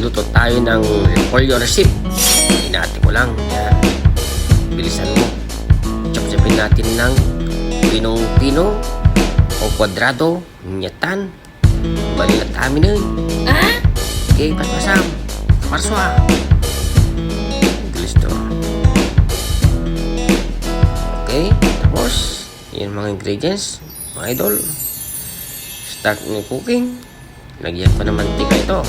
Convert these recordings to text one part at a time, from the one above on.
Magluto tayo ng repolyo receipt. Hinati ko lang. Yan. Bilisan mo. Chop-chopin natin ng pinong-pino o kwadrado. Nyatan. Balilat amin nun. Okay, pasmasam. Parswa. Bilis to. Okay, tapos yan mga ingredients, mga idol. Start ng cooking. Lagyan ko ng mantika ito.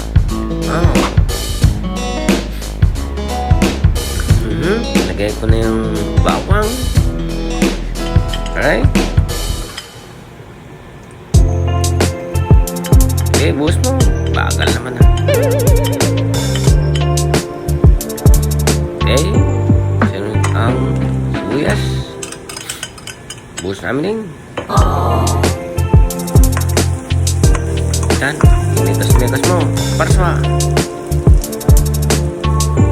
Lagyan ko na yung bawang. Alright. Okay, buhos mo. Bagal naman ha. Okay. Sunod ang sibuyas. Buhos namin yun. Yan. Megas mo. Parswa.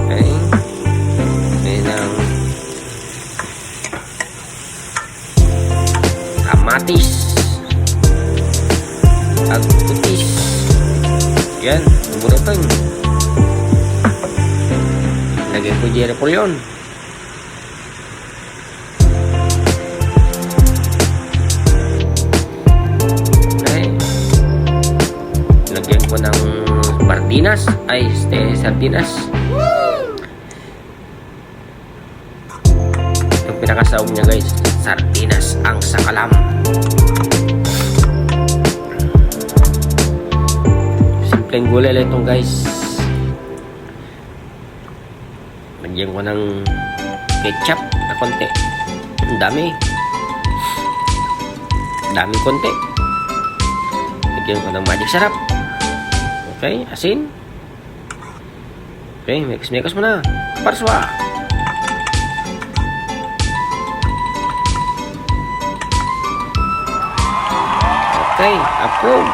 Okay. Ayan ang kamatis. Agputis. Yan. Burutan. Lagay ko dyan po yun. Lagyan ko ng sardinas. Sardinas. Itong pinakasawag niya guys, sardinas ang sakalam. Simpleng gulay lang itong guys. Lagyan ko ng ketchup na konti. Ang dami. Daming konti. Lagyan ko ng magic sarap. Okay, asin. Okay, mix mo na. Parswa. Okay, approve.